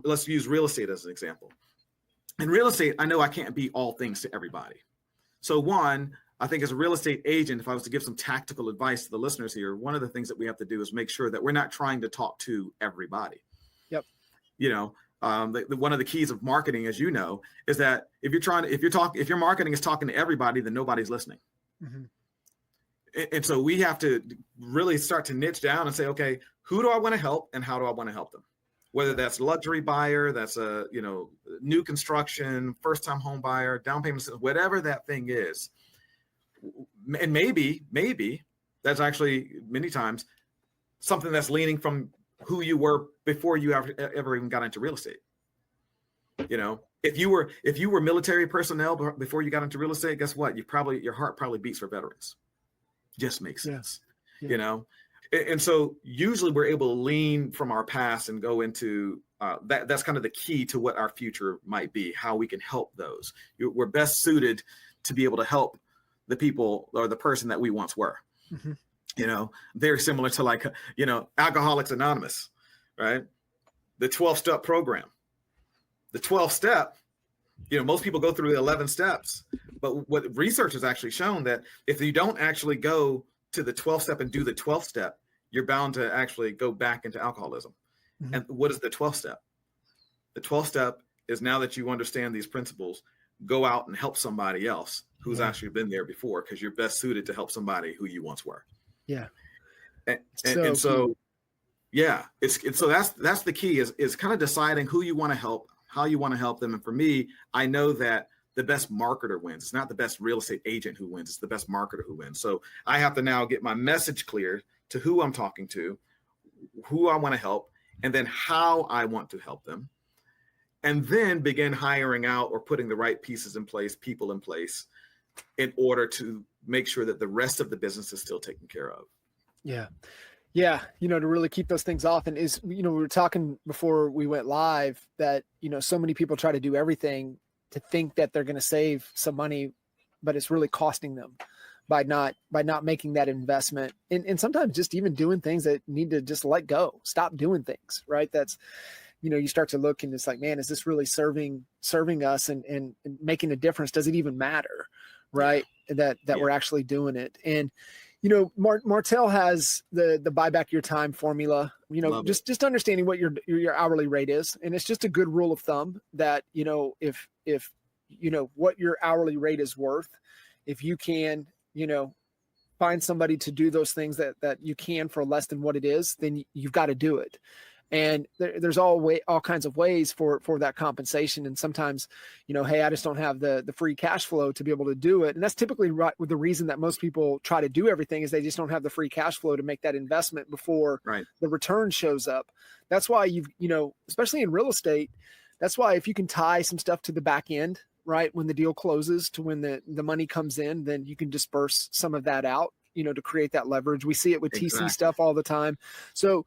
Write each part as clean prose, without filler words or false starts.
let's use real estate as an example. In real estate, I know I can't be all things to everybody. So one, I think as a real estate agent, if I was to give some tactical advice to the listeners here, one of the things that we have to do is make sure that we're not trying to talk to everybody. Yep. One of the keys of marketing, as you know, is that if your marketing is talking to everybody, then nobody's listening. Mm-hmm. And so we have to really start to niche down and say, okay, who do I want to help and how do I want to help them? Whether that's luxury buyer, that's a, new construction, first time home buyer, down payment, whatever that thing is. And maybe that's actually many times something that's leaning from who you were before you ever even got into real estate. If you were military personnel before you got into real estate, guess what? Your heart probably beats for veterans. Just makes sense, And so usually we're able to lean from our past and go into that's kind of the key to what our future might be, how we can help those. We're best suited to be able to help the people or the person that we once were. Mm-hmm. Very similar to Alcoholics Anonymous, right? The 12-step program. The 12-step, most people go through the 11 steps, but what research has actually shown that if you don't actually go to the 12th step and do the 12th step, you're bound to actually go back into alcoholism. Mm-hmm. And what is the 12th step? The 12th step is, now that you understand these principles, go out and help somebody else who's actually been there before, because you're best suited to help somebody who you once were. Yeah. And so that's the key is kind of deciding who you want to help, how you want to help them. And for me, I know that the best marketer wins. It's not the best real estate agent who wins. It's the best marketer who wins. So I have to now get my message clear to who I'm talking to, who I want to help, and then how I want to help them. And then begin hiring out or putting the right pieces in place, people in place, in order to make sure that the rest of the business is still taken care of. Yeah. Yeah. To really keep those things off. And we were talking before we went live that, so many people try to do everything to think that they're going to save some money, but it's really costing them by not making that investment. And sometimes just even doing things that need to just let go, stop doing things, right? That's, you start to look and it's like, man, is this really serving us and making a difference? Does it even matter? Right. Yeah. That we're actually doing it. And, Martell has the buy back your time formula, just understanding what your hourly rate is. And it's just a good rule of thumb that, if what your hourly rate is worth, if you can, find somebody to do those things that you can for less than what it is, then you've got to do it. And there's all kinds of ways for that compensation. And sometimes, hey, I just don't have the free cash flow to be able to do it. And that's typically right with the reason that most people try to do everything is they just don't have the free cash flow to make that investment before the return shows up. That's why especially in real estate, that's why if you can tie some stuff to the back end, right, when the deal closes to when the money comes in, then you can disperse some of that out, to create that leverage. We see it with TC stuff all the time. So,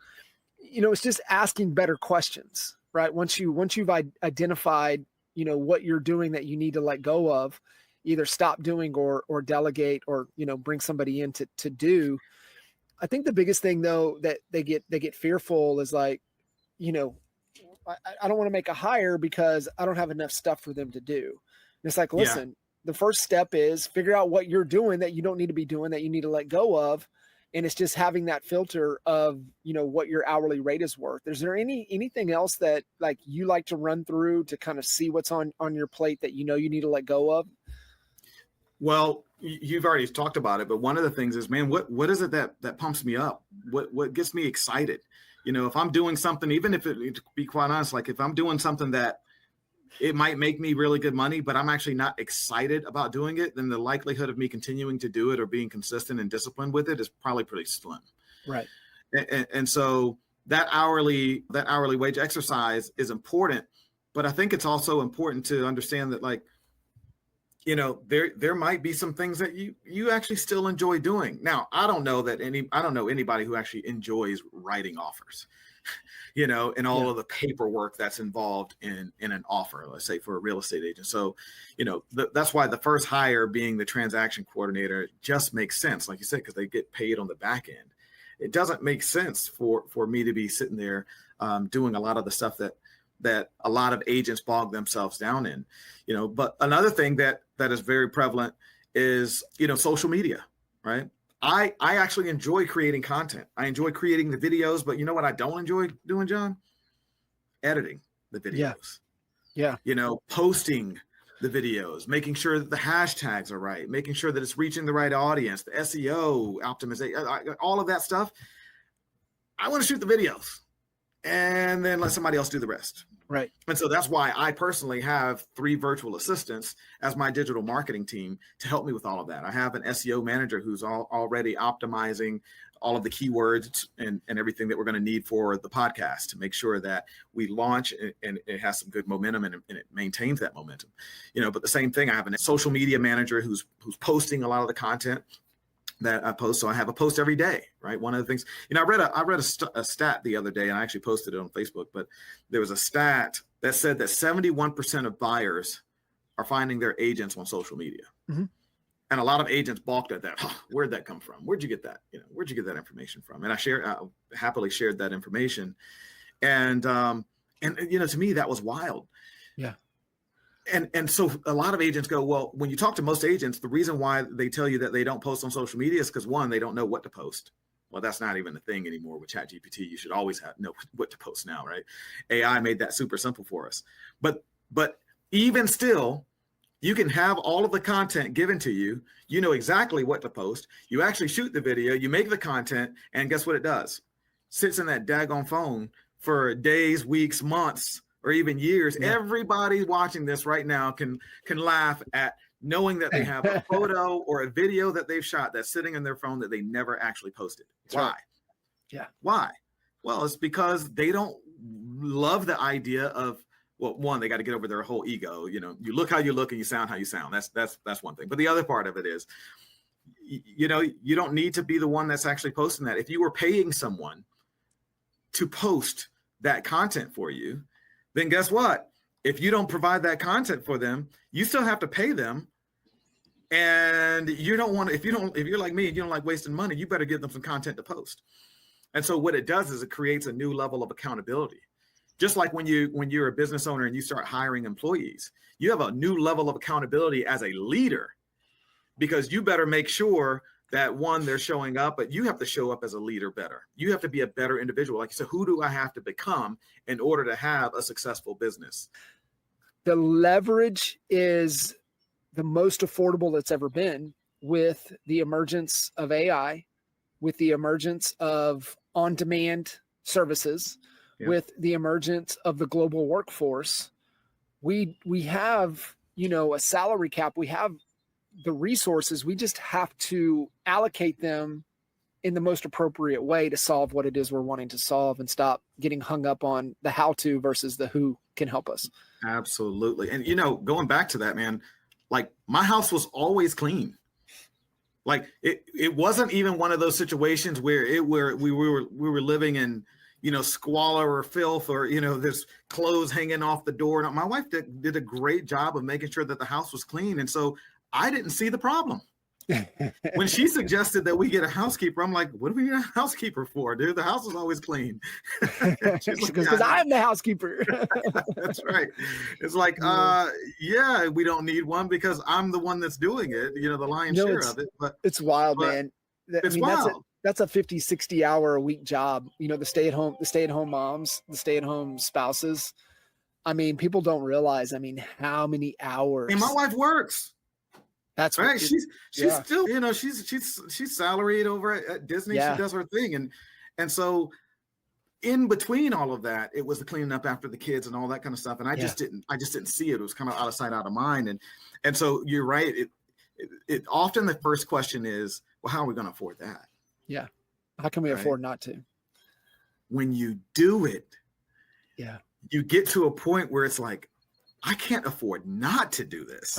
it's just asking better questions, right? Once you've identified, what you're doing that you need to let go of, either stop doing or delegate or, bring somebody in to do. I think the biggest thing though, that they get fearful is like, I don't want to make a hire because I don't have enough stuff for them to do. And it's like, listen, the first step is figure out what you're doing that you don't need to be doing, that you need to let go of. And it's just having that filter of, what your hourly rate is worth. Is there anything else that like you like to run through to kind of see what's on your plate that you need to let go of? Well, you've already talked about it, but one of the things is, man, what is it that pumps me up? What gets me excited? If I'm doing something, even if to be quite honest, like if I'm doing something that it might make me really good money, but I'm actually not excited about doing it, then the likelihood of me continuing to do it or being consistent and disciplined with it is probably pretty slim. Right. And so that hourly wage exercise is important, but I think it's also important to understand that, like, there might be some things that you actually still enjoy doing. Now, I don't know anybody who actually enjoys writing offers, and all of the paperwork that's involved in an offer, let's say for a real estate agent. So, that's why the first hire being the transaction coordinator just makes sense, like you said, because they get paid on the back end. It doesn't make sense for me to be sitting there doing a lot of the stuff that that a lot of agents bog themselves down in, but another thing that is very prevalent is, social media, right? I actually enjoy creating content. I enjoy creating the videos, but you know what I don't enjoy doing, John? Editing the videos. Yeah. Posting the videos, making sure that the hashtags are right, making sure that it's reaching the right audience, the SEO optimization, all of that stuff. I want to shoot the videos and then let somebody else do the rest. Right. And so that's why I personally have 3 virtual assistants as my digital marketing team to help me with all of that. I have an SEO manager who's already optimizing all of the keywords and everything that we're going to need for the podcast to make sure that we launch and it has some good momentum and it maintains that momentum. But the same thing, I have a social media manager who's posting a lot of the content that I post. So I have a post every day, right? One of the things, I read a stat the other day, and I actually posted it on Facebook, but there was a stat that said that 71% of buyers are finding their agents on social media. Mm-hmm. And a lot of agents balked at that. Where'd that come from? Where'd you get that? Where'd you get that information from? And I happily shared that information. And to me, that was wild. Yeah. And so a lot of agents go, well, when you talk to most agents, the reason why they tell you that they don't post on social media is because, one, they don't know what to post. Well, that's not even a thing anymore with ChatGPT. You should always know what to post now, right? AI made that super simple for us. But even still, you can have all of the content given to you. You know exactly what to post. You actually shoot the video, you make the content, and guess what it does? Sits in that daggone phone for days, weeks, months, or even years. Yeah. Everybody watching this right now can laugh at knowing that they have a photo or a video that they've shot that's sitting in their phone that they never actually posted. That's Why? Right. Yeah. Why? Well, it's because they don't love the idea of, well, one, they got to get over their whole ego. You look how you look and you sound how you sound. That's one thing. But the other part of it is, you don't need to be the one that's actually posting that. If you were paying someone to post that content for you, then guess what? If you don't provide that content for them, you still have to pay them. And you don't want to, if you're like me and you don't like wasting money, you better give them some content to post. And so what it does is it creates a new level of accountability. Just like when you're a business owner and you start hiring employees, you have a new level of accountability as a leader, because you better make sure that, one, they're showing up, but you have to show up as a leader better. You have to be a better individual. Like you said, who do I have to become in order to have a successful business? The leverage is the most affordable it's ever been with the emergence of AI, with the emergence of on-demand services, with the emergence of the global workforce. We have, a salary cap. We have the resources. We just have to allocate them in the most appropriate way to solve what it is we're wanting to solve, and stop getting hung up on the how to versus the who can help us. Absolutely. And, going back to that, man, like, my house was always clean. Like, it wasn't even one of those situations where we were living in, squalor or filth, or, there's clothes hanging off the door. No, my wife did a great job of making sure that the house was clean. And so I didn't see the problem. When she suggested that we get a housekeeper, I'm like, what do we need a housekeeper for, dude? The house is always clean. Because I'm the housekeeper. That's right. It's like, we don't need one because I'm the one that's doing it, the lion's share of it. But it's wild, man. It's wild. That's a 50, 60 hour a week job. The stay-at-home moms, the stay-at-home spouses. People don't realize, how many hours. And my wife works. That's right. She's still, she's salaried over at Disney. Yeah. She does her thing. And so in between all of that, it was the cleaning up after the kids and all that kind of stuff. And I just didn't see it. It was kind of out of sight, out of mind. And so you're right. It often the first question is, well, how are we going to afford that? Yeah. How can we afford not to? When you do it, you get to a point where it's like, I can't afford not to do this.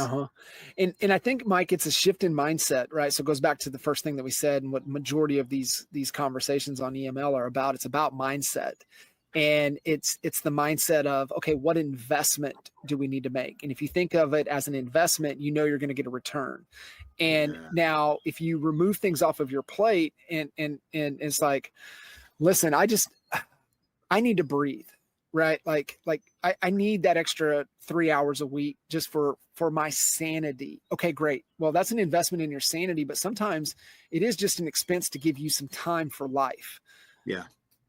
And I think, Mike, it's a shift in mindset, right? So it goes back to the first thing that we said, and what majority of these conversations on EML are about. It's about mindset. And it's the mindset of, okay, what investment do we need to make? And if you think of it as an investment, you're going to get a return. And now if you remove things off of your plate and it's like, listen, I need to breathe. right? Like I need that extra 3 hours a week just for my sanity. Okay, great. Well, that's an investment in your sanity, but sometimes it is just an expense to give you some time for life. Yeah.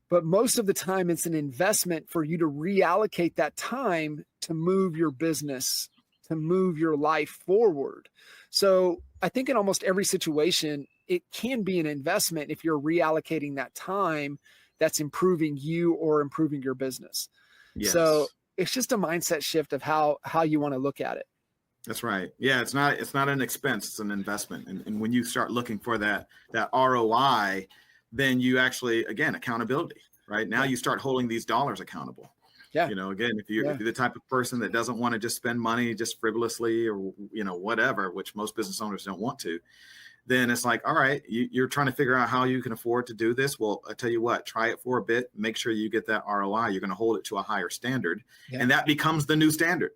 But most of the time it's an investment for you to reallocate that time to move your business, to move your life forward. So I think in almost every situation, it can be an investment if you're reallocating that time that's improving you or improving your business. Yes. So it's just a mindset shift of how you want to look at it. That's right. Yeah, it's not an expense, it's an investment. And when you start looking for that ROI, then you actually, again, accountability, right? Now you start holding these dollars accountable. Yeah. You know, again, if you're the type of person that doesn't want to just spend money just frivolously or, you know, whatever, which most business owners don't want to, then it's like, all right, you're trying to figure out how you can afford to do this. Well, I tell you what, try it for a bit, make sure you get that ROI. You're going to hold it to a higher standard, and that becomes the new standard.